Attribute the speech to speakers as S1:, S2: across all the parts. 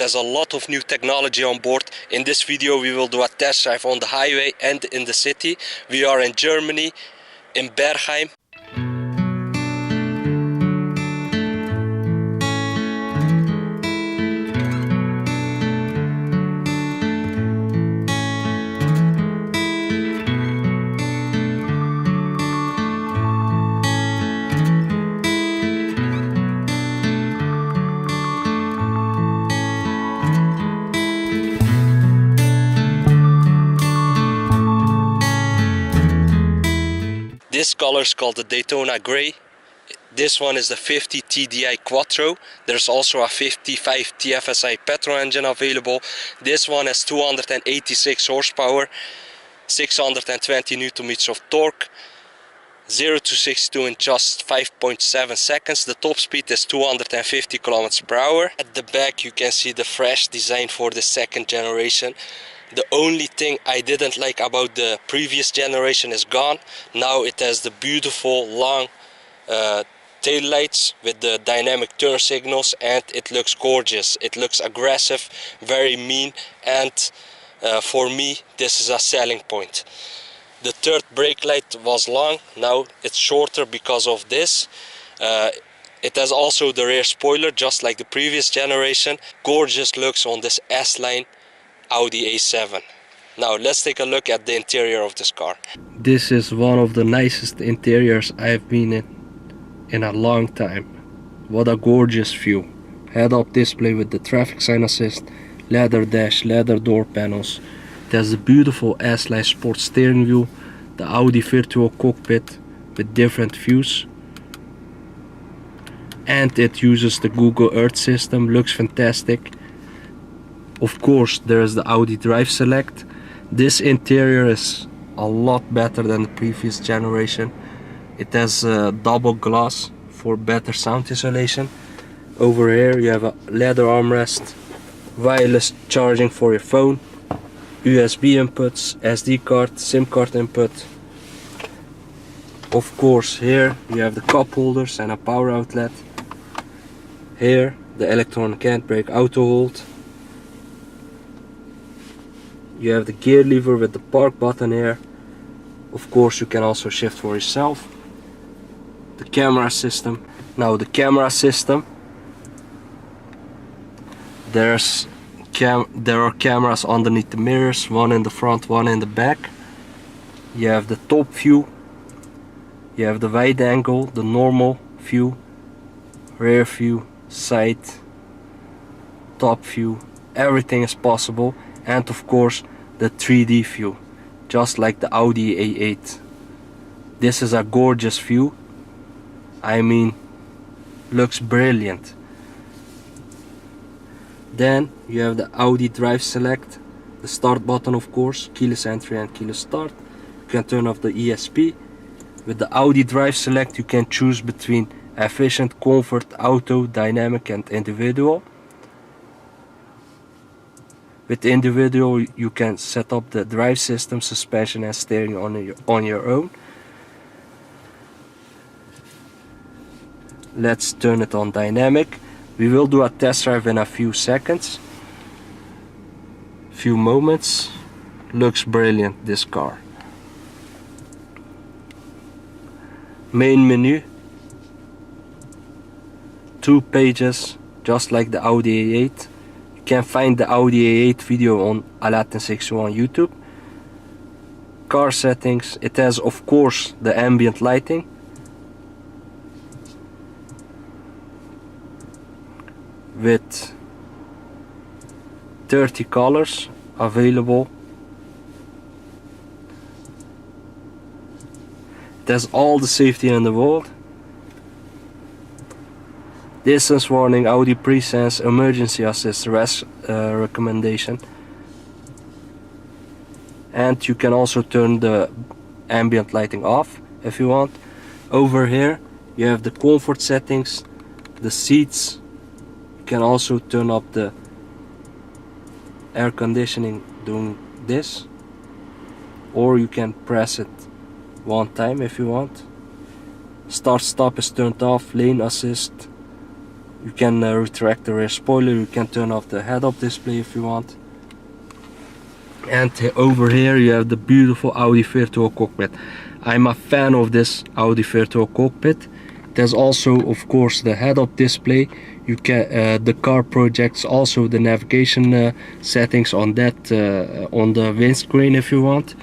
S1: There's a lot of new technology on board. In this video we will do a test drive on the highway and in the city. We are in Germany, in Bergheim. This color is called the Daytona Grey. This one is the 50 TDI Quattro. There's also a 55 TFSI petrol engine available. This one has 286 horsepower, 620 Nm of torque, 0 to 62 in just 5.7 seconds. The top speed is 250 km/h. At the back you can see the fresh design for the second generation. The only thing I didn't like about the previous generation is gone. Now it has the beautiful long tail lights with the dynamic turn signals, and it looks gorgeous. It looks aggressive, very mean, and for me this is a selling point. The third brake light was long, now it's shorter because of this. It has also the rear spoiler just like the previous generation. Gorgeous looks on this S-Line Audi A7. Now let's take a look at the interior of this car. This is one of the nicest interiors I've been in a long time. What a gorgeous view. Head-up display with the traffic sign assist, leather dash, leather door panels. It has the beautiful S-Line Sport steering wheel, the Audi virtual cockpit with different views. And it uses the Google Earth system, looks fantastic. Of course, there is the Audi Drive Select. This interior is a lot better than the previous generation. It has double glass for better sound isolation. Over here you have a leather armrest, wireless charging for your phone, USB inputs, SD card, SIM card input. Of course, here you have the cup holders and a power outlet. Here the electronic handbrake auto hold. You have the gear lever with the park button here. Of course, you can also shift for yourself. The camera system. Now the camera system. There are cameras underneath the mirrors, one in the front, one in the back. You have the top view. You have the wide angle, the normal view, rear view, side, top view. Everything is possible. And of course the 3D view, just like the Audi A8. This is a gorgeous view. I mean, looks brilliant. Then you have the Audi Drive Select, the start button of course, keyless entry and keyless start. You can turn off the ESP. With the Audi Drive Select you can choose between efficient, comfort, auto, dynamic and individual. With the individual you can set up the drive system, suspension and steering on your own. Let's turn it on dynamic. We will do a test drive in a few seconds. Few moments. Looks brilliant, this car. Main menu. 2 pages, just like the Audi A8. You can find the Audi A8 video on Aladdin61 YouTube. Car settings. It has of course the ambient lighting. With 30 colors available. It has all the safety in the world. Distance warning, Audi Presense, emergency assist, rest recommendation. And you can also turn the ambient lighting off if you want. Over here you have the comfort settings, the seats. You can also turn up the air conditioning doing this, or you can press it one time if you want. Start stop is turned off, lane assist, You can retract the rear spoiler, you can turn off the head-up display if you want. And over here you have the beautiful Audi virtual cockpit. I'm a fan of this Audi virtual cockpit. There's also, of course, the head-up display. You can the car projects also the navigation settings on that on the windscreen if you want.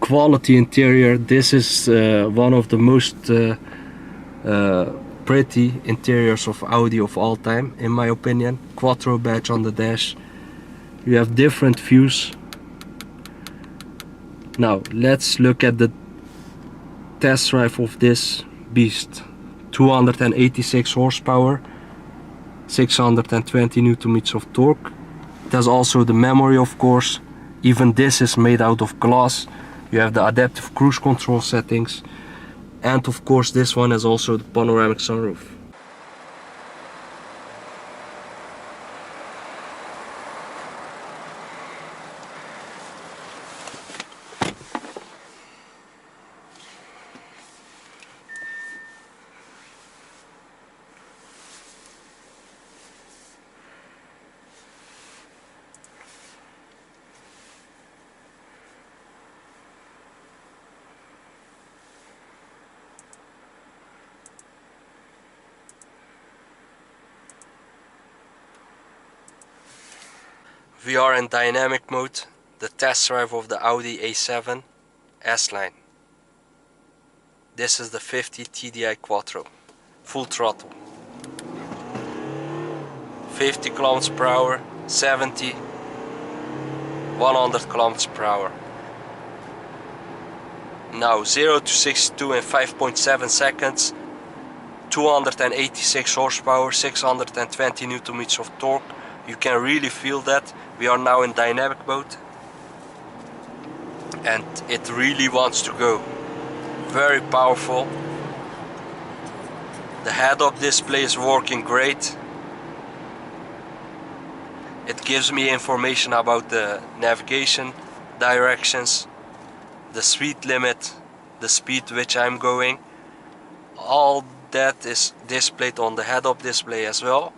S1: Quality interior. This is one of the most pretty interiors of Audi of all time, in my opinion. Quattro badge on the dash. You have different views. Now let's look at the test drive of this beast. 286 horsepower, 620 Nm of torque. There's also the memory, of course. Even this is made out of glass. You have the adaptive cruise control settings, and of course this one has also the panoramic sunroof. We are in dynamic mode, the test drive of the Audi A7 S-Line. This is the 50 TDI Quattro, full throttle. 50 km per hour, 70, 100 km per hour. Now 0 to 62 in 5.7 seconds, 286 horsepower, 620 Nm of torque. You can really feel that. We are now in dynamic mode and it really wants to go. Very powerful. The head-up display is working great. It gives me information about the navigation directions, the speed limit, the speed which I'm going. All that is displayed on the head-up display as well.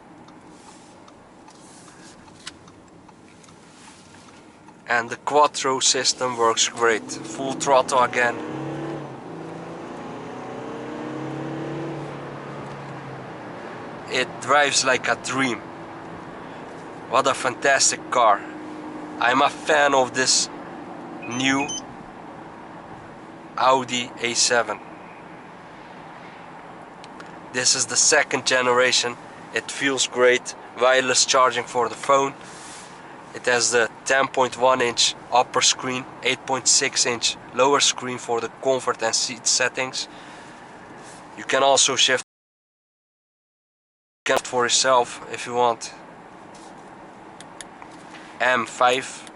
S1: And the Quattro system works great. Full throttle again. It drives like a dream. What a fantastic car. I'm a fan of this new Audi A7. This is the second generation. It feels great. Wireless charging for the phone. It has the 10.1 inch upper screen, 8.6 inch lower screen for the comfort and seat settings. You can also shift for yourself if you want. M5,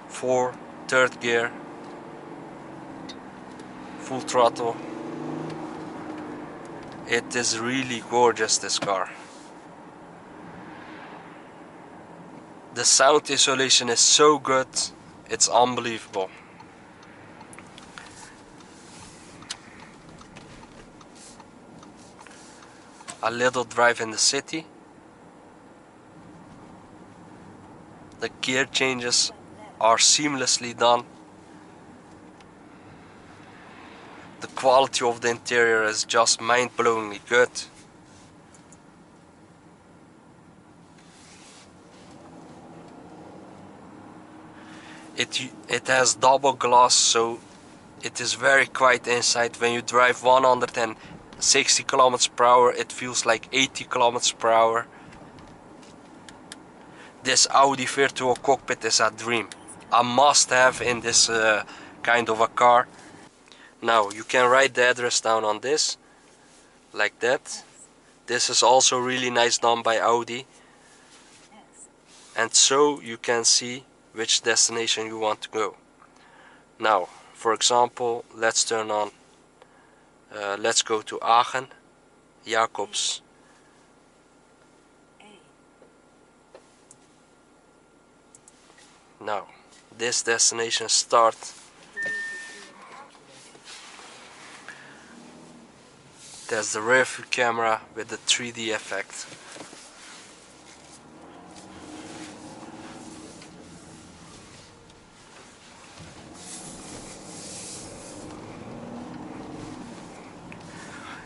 S1: 4, third gear, full throttle. It is really gorgeous, this car. The sound isolation is so good, it's unbelievable. A little drive in the city. The gear changes are seamlessly done. The quality of the interior is just mind-blowingly good. It has double glass, so it is very quiet inside. When you drive 160 km per hour, it feels like 80 km per hour. This Audi virtual cockpit is a dream. A must-have in this kind of a car. Now you can write the address down on this, like that. This is also really nice done by Audi. And so you can see which destination you want to go. Now, for example, let's turn on, let's go to Aachen, Jacobs. Now, this destination start. has the rear view camera with the 3D effect.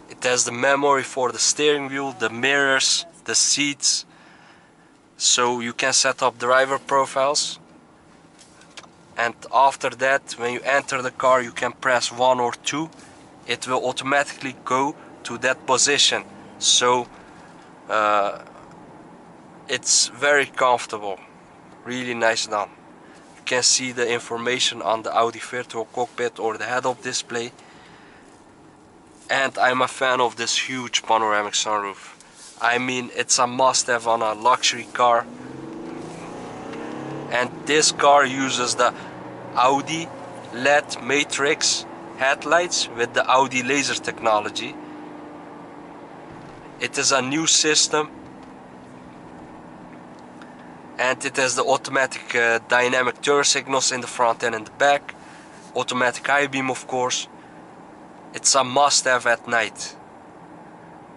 S1: It has the memory for the steering wheel, the mirrors, the seats, so you can set up driver profiles. And after that, when you enter the car, you can press 1 or 2. It will automatically go to that position. So it's very comfortable, really nice done. You can see the information on the Audi virtual cockpit or the head-up display. And I'm a fan of this huge panoramic sunroof. I mean, it's a must-have on a luxury car. And this car uses the Audi LED matrix headlights with the Audi laser technology. It is a new system, and it has the automatic dynamic turn signals in the front and in the back, automatic high beam of course. It's a must-have at night.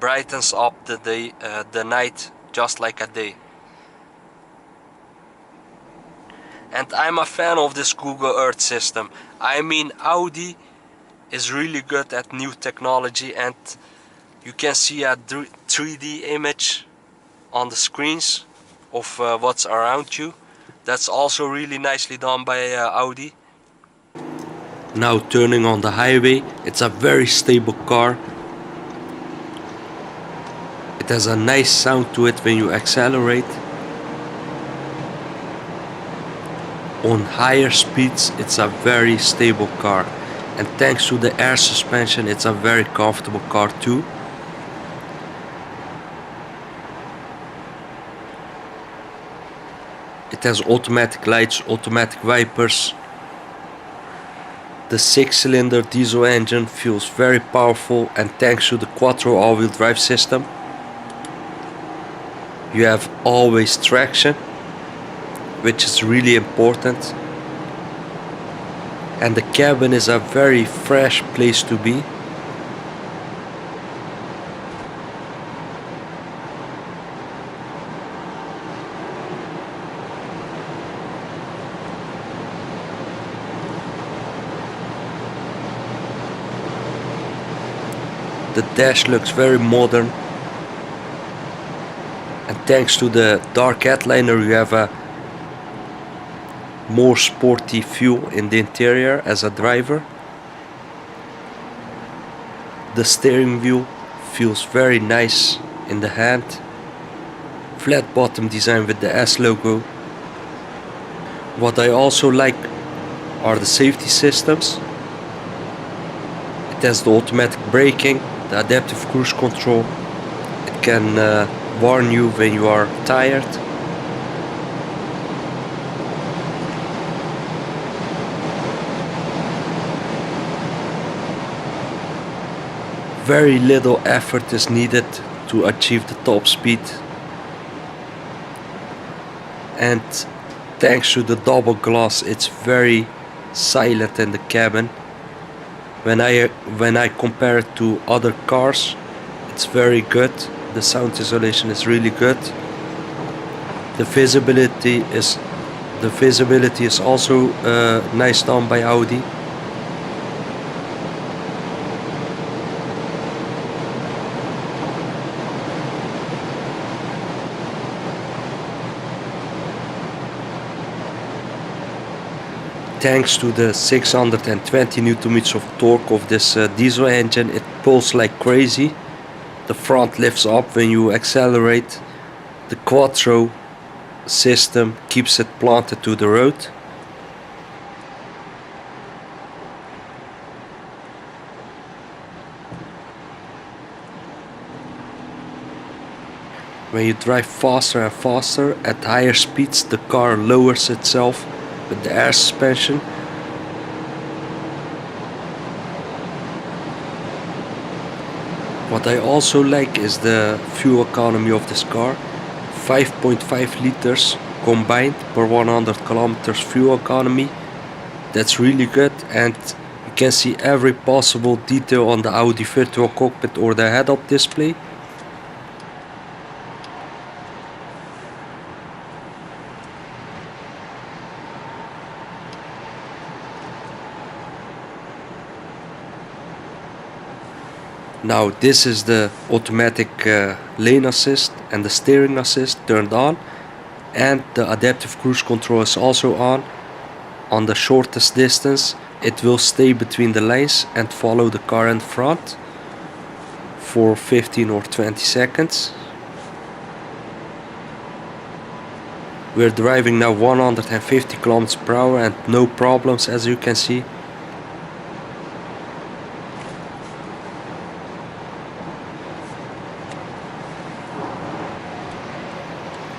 S1: Brightens up the day, the night just like a day. And I'm a fan of this Google Earth system. I mean, Audi is really good at new technology, and you can see a 3D image on the screens of what's around you. That's also really nicely done by Audi. Now turning on the highway, it's a very stable car. It has a nice sound to it when you accelerate. On higher speeds, it's a very stable car. And thanks to the air suspension, it's a very comfortable car too. It has automatic lights, automatic wipers. The 6-cylinder diesel engine feels very powerful, and thanks to the quattro all-wheel drive system, you have always traction, which is really important. And the cabin is a very fresh place to be. The dash looks very modern, and thanks to the dark headliner you have a more sporty feel in the interior as a driver. The steering wheel feels very nice in the hand. Flat bottom design with the S logo. What I also like are the safety systems. It has the automatic braking, the adaptive cruise control. It can warn you when you are tired. Very little effort is needed to achieve the top speed. And thanks to the double glass, it's very silent in the cabin. When I compare it to other cars, it's very good. The sound isolation is really good. The visibility is also nice done by Audi. Thanks to the 620 Nm of torque of this diesel engine, it pulls like crazy. The front lifts up when you accelerate. The quattro system keeps it planted to the road. When you drive faster and faster at higher speeds, the car lowers itself with the air suspension. What I also like is the fuel economy of this car. 5.5 liters combined per 100 kilometers fuel economy. That's really good, and you You can see every possible detail on the Audi virtual cockpit or the head-up display. Now this is the automatic lane assist and the steering assist turned on, and the adaptive cruise control is also on. On the shortest distance it will stay between the lanes and follow the car in front for 15 or 20 seconds. We're driving now 150 km per hour and no problems, as you can see.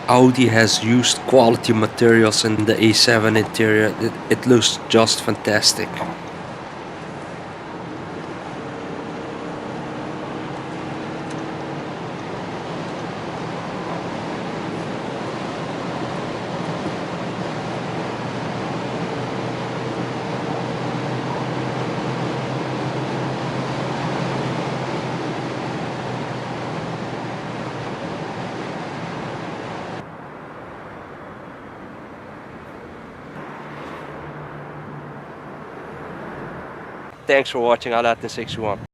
S1: Audi has used quality materials in the A7 interior. It looks just fantastic. Thanks for watching. I'll add the 61.